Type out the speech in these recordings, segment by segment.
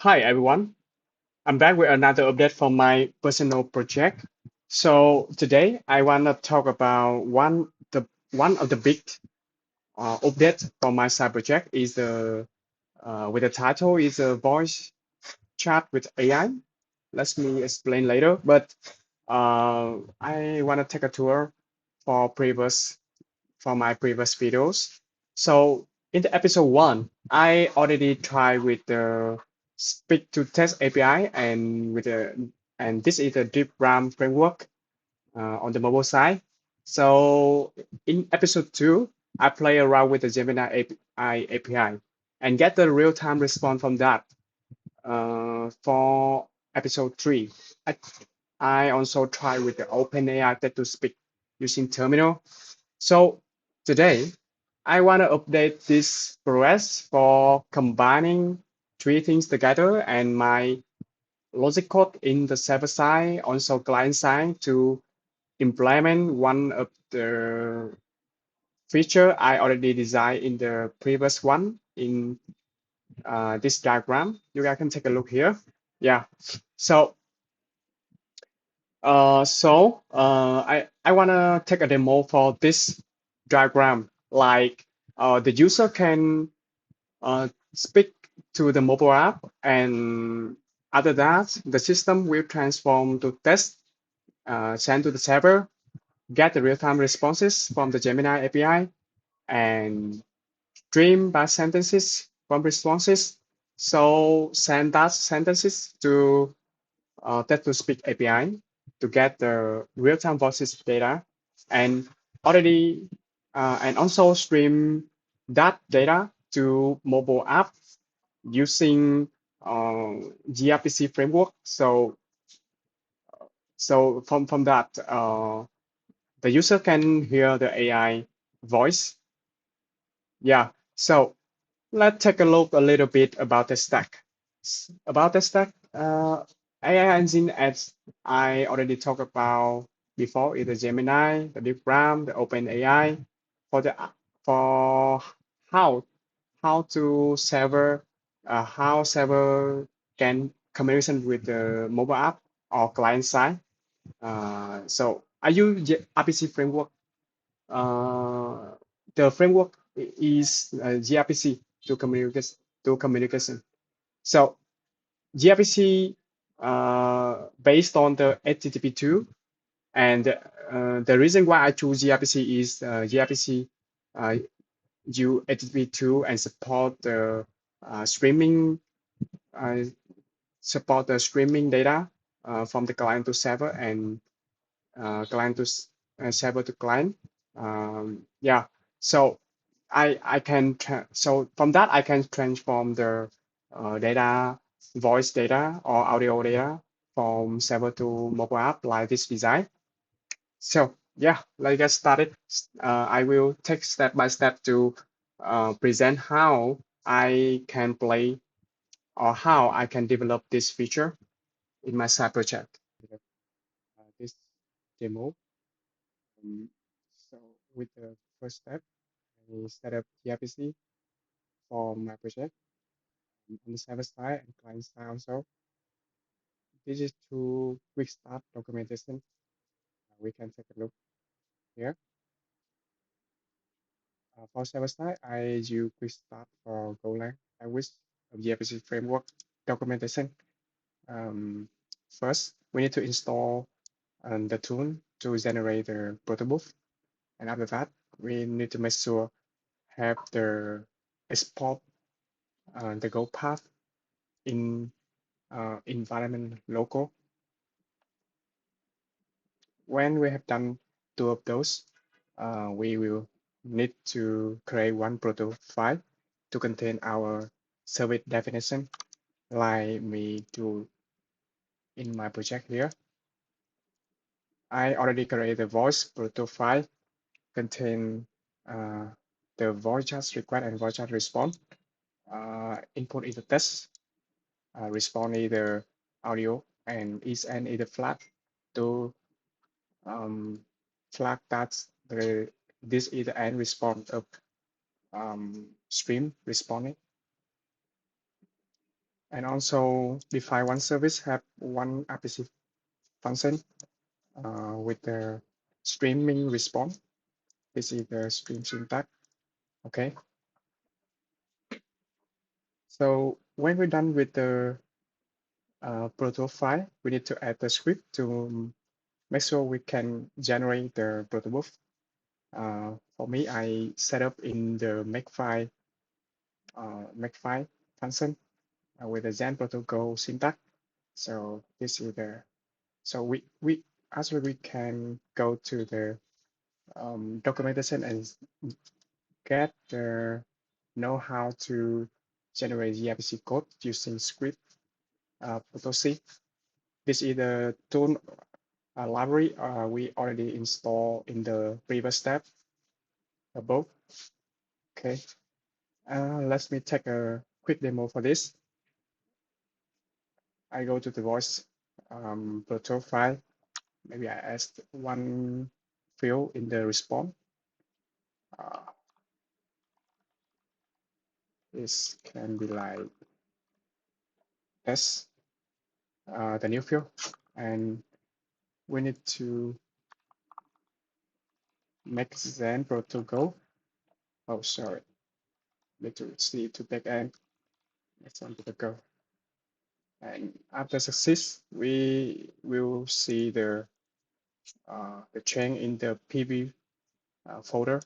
Hi everyone, I'm back with another update from my personal project. So today I want to talk about one of the big updates from my side project is the with the title is a voice chat with AI. Let me explain later, but I want to take a tour for previous for my previous videos. So in the episode one, I already tried with the speak to text API and this is the Deepgram framework on the mobile side. So in episode two, I play around with the Gemini API and get the real-time response from that. For episode three, I, I also try with the OpenAI text to speak using terminal. So today, I want to update this progress for combining three things together and my logic code in the server side, also client side to implement one of the feature I already designed in the previous one in this diagram. You guys can take a look here. Yeah. So I want to take a demo for this diagram. Like the user can speak to the mobile app, and after that, the system will transform to text, send to the server, get the real-time responses from the Gemini API, and stream back sentences from responses. So send that sentences to text-to-speech API to get the real-time voices data, and already and also stream that data to mobile app using gRPC framework. So from that, the user can hear the AI voice. Yeah. So let's take a look a little bit about the stack. About the stack, AI engine, as I already talked about before, is the Gemini, the Deepgram, the OpenAI. For the for how to server how server can communicate with the mobile app or client side. So I use RPC framework. Uh, the framework is gRPC to communication. So gRPC based on the HTTP2, and the reason why I choose gRPC is gRPC use HTTP2 and uh, support the streaming data from the client to server and client to server to client. Yeah, so I can so from that I can transform the data, voice data or audio data from server to mobile app like this design. So yeah, let's get started. I will take step by step to present how I can play or how I can develop this feature in my side project. This demo. Um, so with the first step, I set up gRPC for my project on the server side and client side also. This is to quick start documentation. We can take a look here. For server side, I use quick start for Golang. I wish of gRPC framework documentation. Um, First, we need to install the tool to generate the protobuf. And after that, we need to make sure have the export the go path in environment local. When we have done two of those, we will need to create one proto file to contain our service definition, like me do in my project here. I already created the voice proto file contain the voice chat request and voice chat response. Input is the text, respond either audio, and is and either flag to flag that this is the end response of stream responding. and also define one service have one RPC function with the streaming response. This is the stream syntax. Okay. So when we're done with the proto file, we need to add the script to make sure we can generate the protobuf. For me, I set up in the makefile function with the Zen protocol syntax. So this is the we actually we can go to the documentation and get the know how to generate gRPC code using script ProtoC. This is the tool library we already installed in the previous step above. Okay, let me take a quick demo for this. I go to the voice proto file. Maybe I add one field in the response. This can be like this, the new field, and we need to make Zen protocol. Oh, sorry, need to see to backend. Let's on protocol. And after success, we will see the change in the PV folder.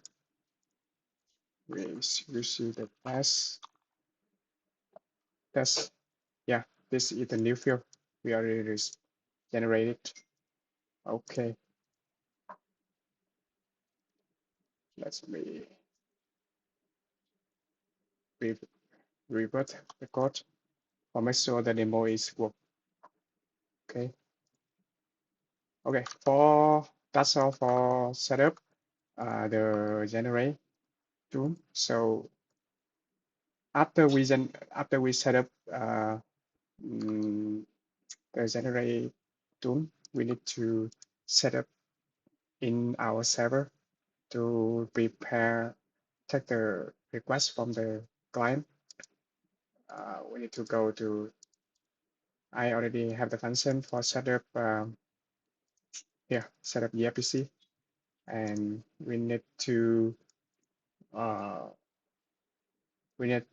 We see the test. Yeah, this is the new field we already generated. Okay, let me re revert the code or make sure the demo is work. Okay. Okay, for that's all for setup the generate tool. So after we set up mm, the generate tool, we need to set up in our server to prepare take the request from the client. We need to go to I already have the function for setup here setup gRPC, and uh, we need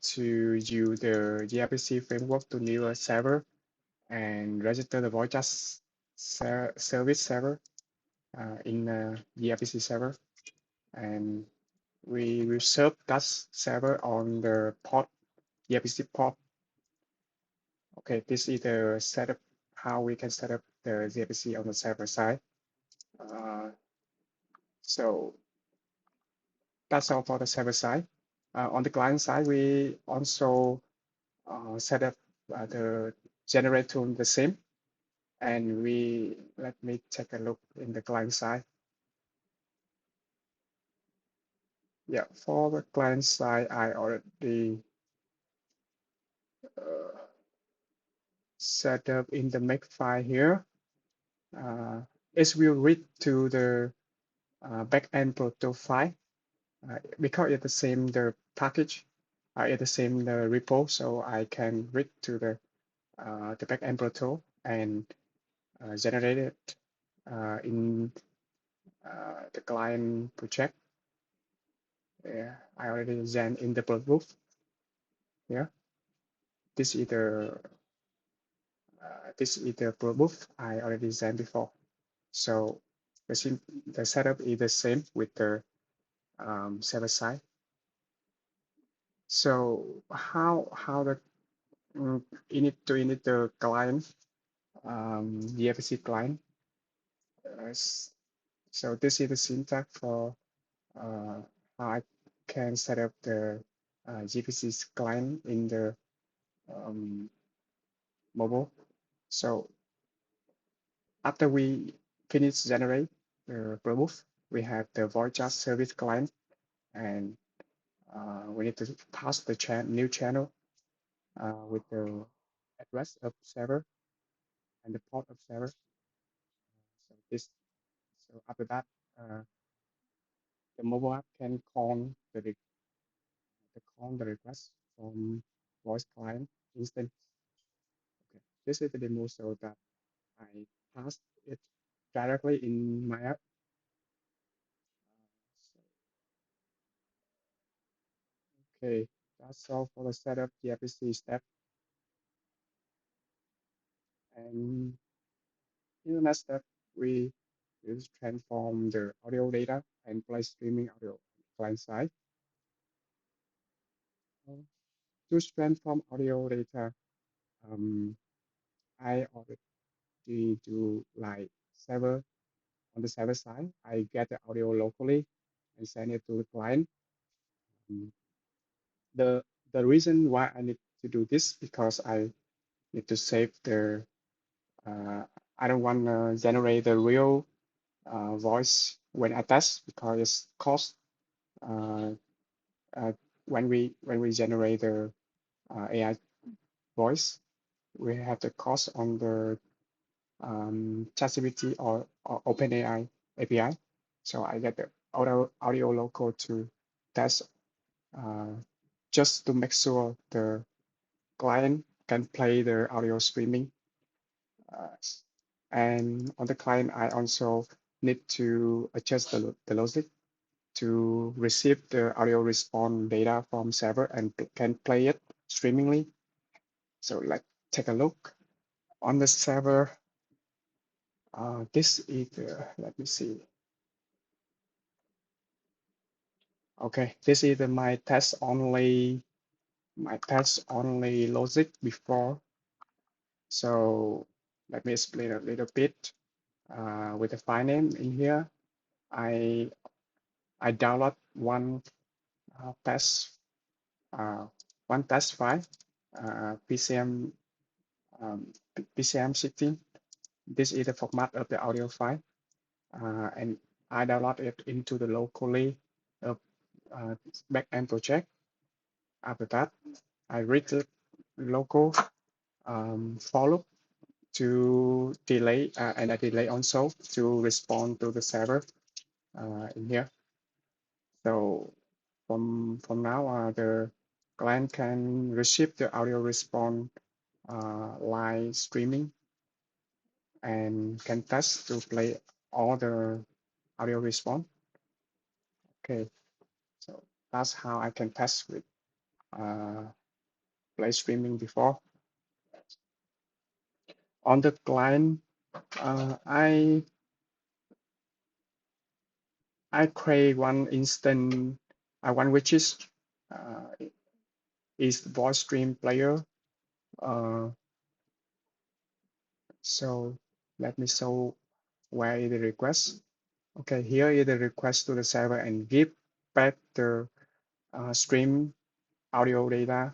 to use the gRPC framework to new a server and register the voice chat service server in gRPC server, and we will serve that server on the port gRPC port. Okay, this is the setup how we can set up the gRPC on the server side. So that's all for the server side. On the client side, we also set up the generate tool the same. And let me take a look in the client side. Yeah, for the client side, I already set up in the makefile here. It will read to the backend proto file because it's the same the package, it's the same the repo, so I can read to the backend proto and generate it in the client project. Yeah, I already gen in the protobuf. Yeah, this is the protobuf I already gen before. So the setup is the same with the server side. So how the init the client gRPC client. So this is the syntax for how I can set up the gRPC client in the mobile. So after we finish generate the protobuf, we have the voice chat service client, and we need to pass the new channel with the address of server and the port of server. So after that, the mobile app can call the request from voice client instant. this is the demo so that I pass it directly in my app. Okay, that's all for the setup gRPC step. And in the next step, we will transform the audio data and play streaming audio on the client side. To transform audio data, um, I already do like server on the server side. I get the audio locally and send it to the client. Um, the the reason why I need to do this because I need to save the I don't want to generate the real voice when I test because it's cost uh, uh, when we generate the AI voice we have the cost on the ChatGPT or OpenAI API. So I get the audio local to test uh, just to make sure the client can play the audio streaming. Uh, and on the client, I also need to adjust the logic to receive the audio response data from server and can play it streamingly. So let's take a look on the server. This is let me see. Okay, this is my test only logic before. So let me explain a little bit with the file name in here. I I download test uh, one test file PCM PCM 16. This is the format of the audio file, and I download it into the locally uh, backend project. After that, I read the local for loop to delay and a delay also to respond to the server in here. So from now, the client can receive the audio response live streaming and can test to play all the audio response. Okay, so that's how I can test with uh, play streaming before. On the client, I create one instance, one which uh, is the voice stream player. Uh, so let me show where is the request. Okay, here is the request to the server and give back the stream audio data.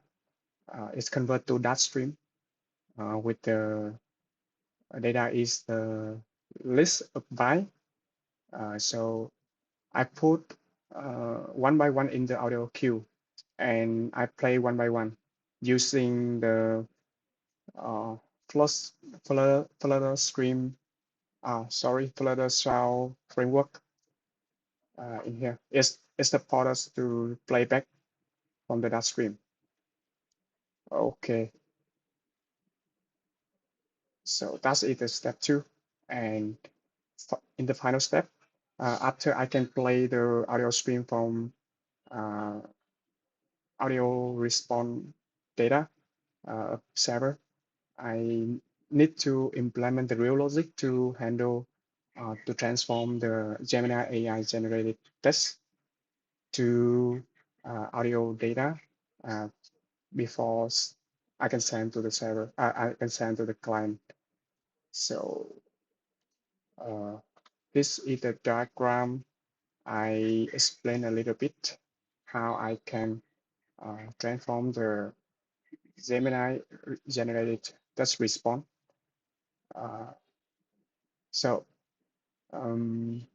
It's converted to that stream with the data is the list of byte. So I put one by one in the audio queue and I play one by one using the uh, Flutter stream, Flutter sound framework in here. It's the us to play back from the data stream. Okay, so that's it, step two. And in the final step, after I can play the audio stream from uh, audio response data server, I need to implement the real logic to handle to transform the Gemini AI generated text to audio data uh, before I can send to the server. I can send to the client. So uh, this is the diagram. I explain a little bit how I can transform the Gemini generated text response. Uh, so um,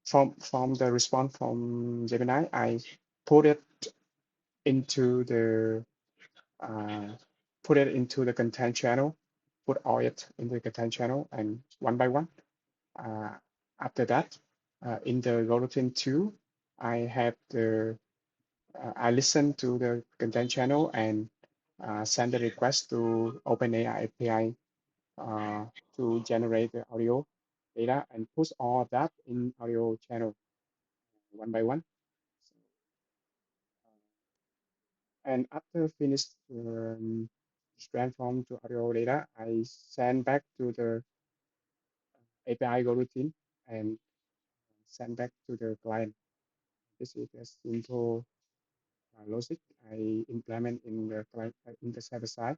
from the response from Gemini, I put it into the uh, content channel, put all it into the content channel, and one by one. Uh, After that, in the routine 2, I have the I listen to the content channel and send the request to OpenAI API uh, to generate the audio data and push all of that in audio channel one by one. And after finished transform to audio data, I send back to the API go routine and send back to the client. This is a simple logic I implement in the client in the server side.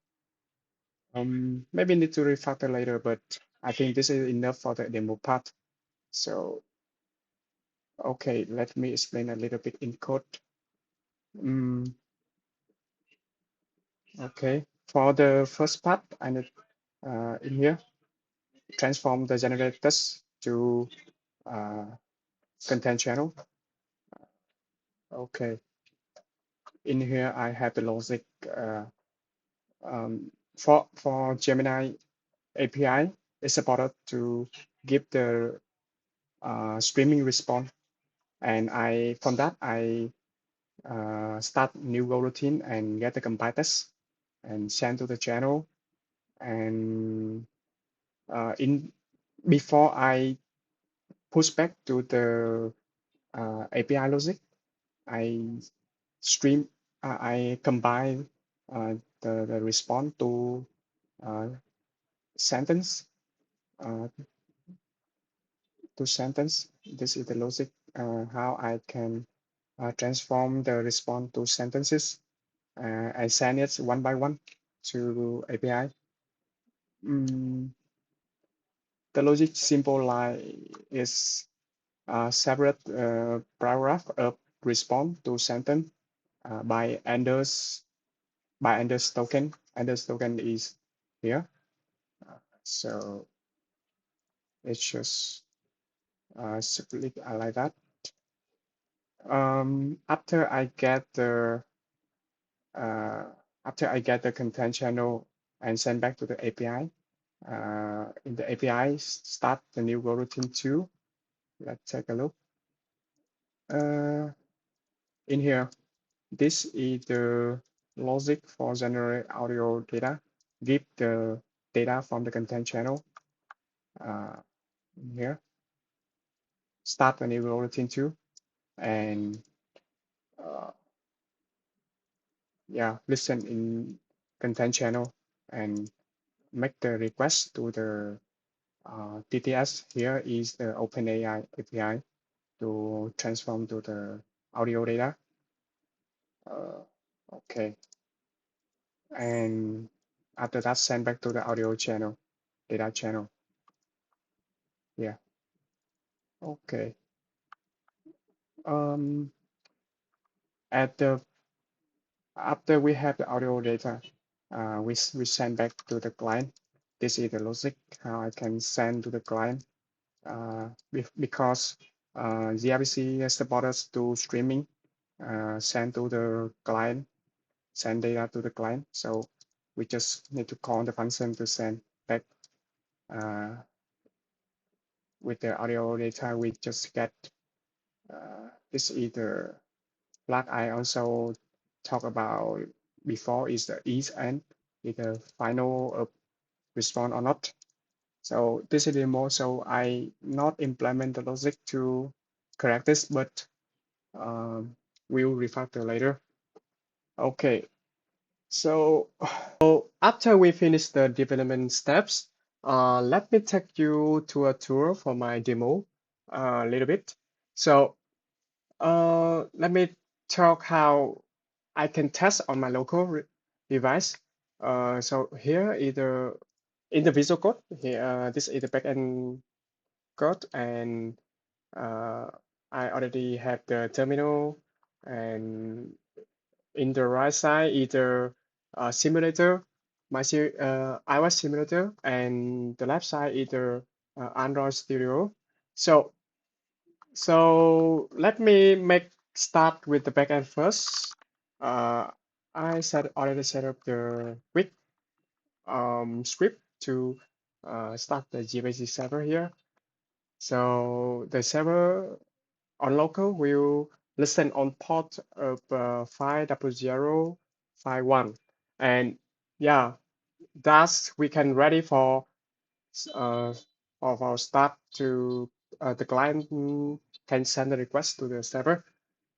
Maybe need to refactor later, but I think this is enough for the demo part. So, okay, let me explain a little bit in code. Mm, okay, for the first part, I need in here transform the generators to uh, content channel. Okay, in here I have the logic for Gemini API. It's supported to give the streaming response, and I from that I start new go routine and get the compile test and send to the channel. And in before I push back to the API logic, I stream, I combine the response uh, sentence uh, to sentence. This is the logic how I can transform the response to sentences. I send it one by one to API. Mm, the logic simple line is separate paragraph of response to sentence by Anders token. Anders token is here. So it's just split like that. After I get the uh, after I get the content channel and send back to the API, in the API start the new go routine too. Let's take a look. In here, this is the logic for generate audio data. Give the data from the content channel in here. Start a new go routine too, and uh, yeah, listen in content channel and make the request to the TTS. Here is the OpenAI API to transform to the audio data. Okay, and after that, send back to the audio channel, data channel. Yeah. Okay. Um, at the after we have the audio data, we send back to the client. This is the logic how I can send to the client. Because gRPC supports to streaming, send to the client, send data to the client. So we just need to call the function to send back uh, with the audio data. We just get this either flag I also talk about before is the is and either final response or not. So this is the demo. So I not implement the logic to correct this, but we'll refactor later. Okay, so after we finish the development steps, let me take you to a tour for my demo a little bit. So let me talk how I can test on my local device. So here is the in the Visual Code. Here, this is the backend code, and uh, I already have the terminal, and in the right side either simulator, iOS simulator, and the left side either Android Studio. So let me make start with the backend first. Uh, I already set up the quick script to start the gRPC server here. So the server on local will listen on port of 50051. And yeah, thus we can ready for uh, of our start to the client can send the request to the server.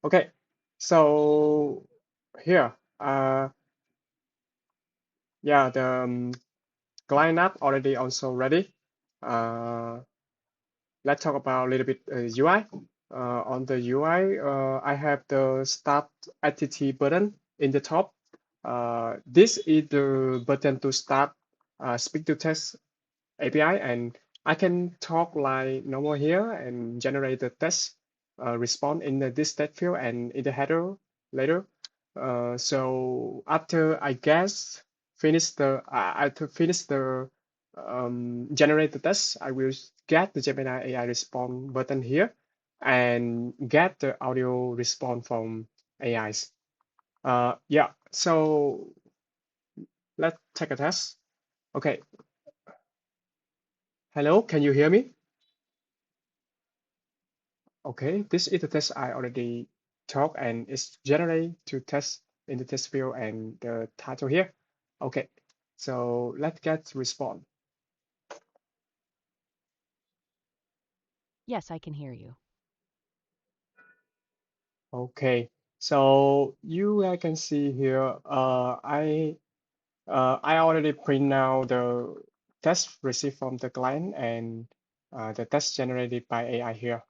Okay, so here, yeah, the client app already also ready. Let's talk about a little bit UI. On the UI, I have the Start Activity button in the top. This is the button to start speak to text API, and I can talk like normal here and generate the text response in this text field and in the header later. So after I guess finish the after finish the generate the text, I will get the Gemini AI response button here and get the audio response from AIs. Yeah, so let's take a test. Okay, hello, can you hear me? Okay, this is the test I already talked and it's generated to test in the test field and the title here. Okay, so let's get response. Yes, I can hear you. Okay, so you can see here, I already print out the test received from the client and the test generated by AI here.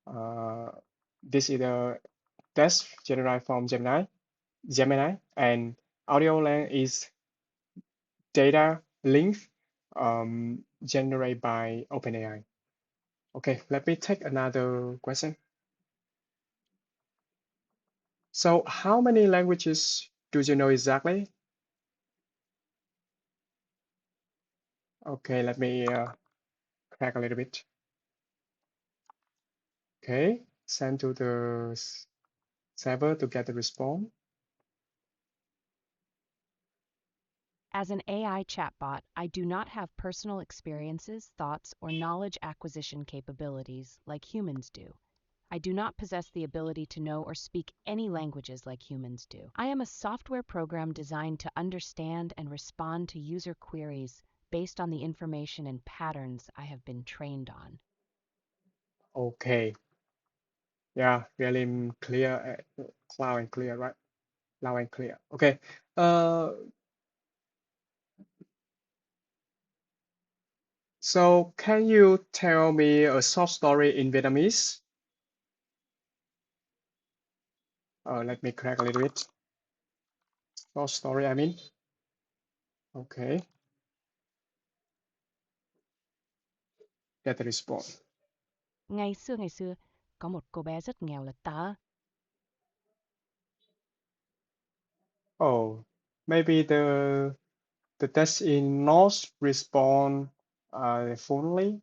Uh, this is the test generated from Gemini, and audio length is data length generated by OpenAI. Okay, let me take another question. So how many languages do you know exactly? Okay, let me crack a little bit. Okay, send to the server to get the response. As an AI chatbot, I do not have personal experiences, thoughts, or knowledge acquisition capabilities like humans do. I do not possess the ability to know or speak any languages like humans do. I am a software program designed to understand and respond to user queries based on the information and patterns I have been trained on. Okay, yeah, really clear, loud and clear, right? Loud and clear. Okay, uh, so can you tell me a short story in Vietnamese? Let me crack a little bit. Short story, I mean. Okay, get the response. Ngày xưa, có một cô bé rất nghèo là tớ. Oh, maybe the test in North respond fully.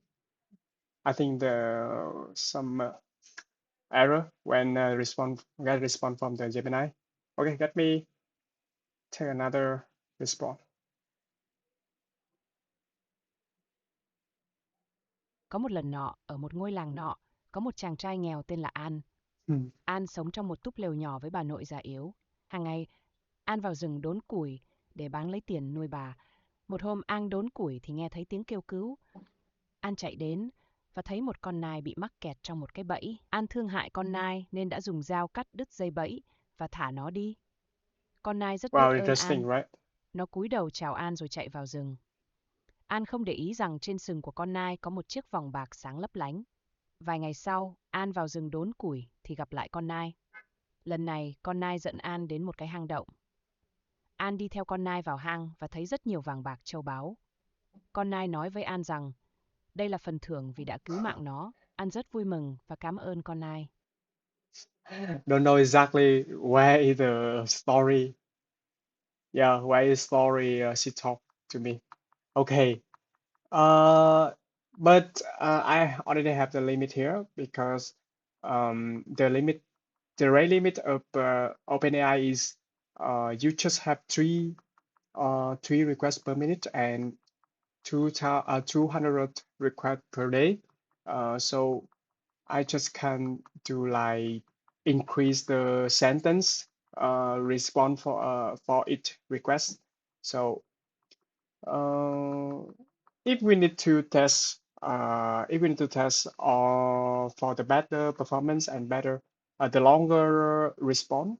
I think the some error when get response from the Gemini. Okay, let me take another response. Có một lần nọ, ở một ngôi làng nọ, có một chàng trai nghèo tên là An. Hmm. An sống trong một túp lều nhỏ với bà nội già yếu. Hàng ngày, An vào rừng đốn củi để bán lấy tiền nuôi bà. Một hôm An đốn củi thì nghe thấy tiếng kêu cứu. An chạy đến và thấy một con nai bị mắc kẹt trong một cái bẫy. An thương hại con nai nên đã dùng dao cắt đứt dây bẫy và thả nó đi. Con nai rất biết Wow, ơn interesting, An. right? Nó cúi đầu chào An rồi chạy vào rừng. An không để ý rằng trên sừng của con nai có một chiếc vòng bạc sáng lấp lánh. Vài ngày sau, An vào rừng đốn củi thì gặp lại con nai. Lần này, con nai dẫn An đến một cái hang động. An đi theo con nai vào hang và thấy rất nhiều vàng bạc châu báu. Con nai nói với An rằng đây là phần thưởng vì đã cứu mạng nó. An rất vui mừng và cảm ơn con nai. Don't know exactly where is the story. Yeah, where is story she talked to me. Okay. Uh, but I already have the limit here because the rate limit of OpenAI is you just have three requests per minute and 200 requests per day. So I just can do like increase the sentence for each request. So uh, if we need to test, if we need to test for the better performance and better, the longer response,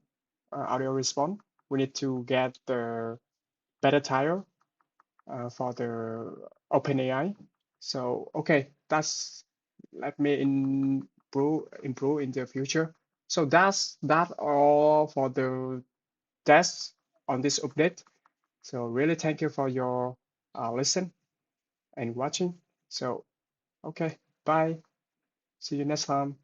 audio response, we need to get the better tire for the OpenAI. So okay, that's let me improve in the future. So that all for the tests on this update. So really thank you for your listen and watching. So okay, bye. See you next time.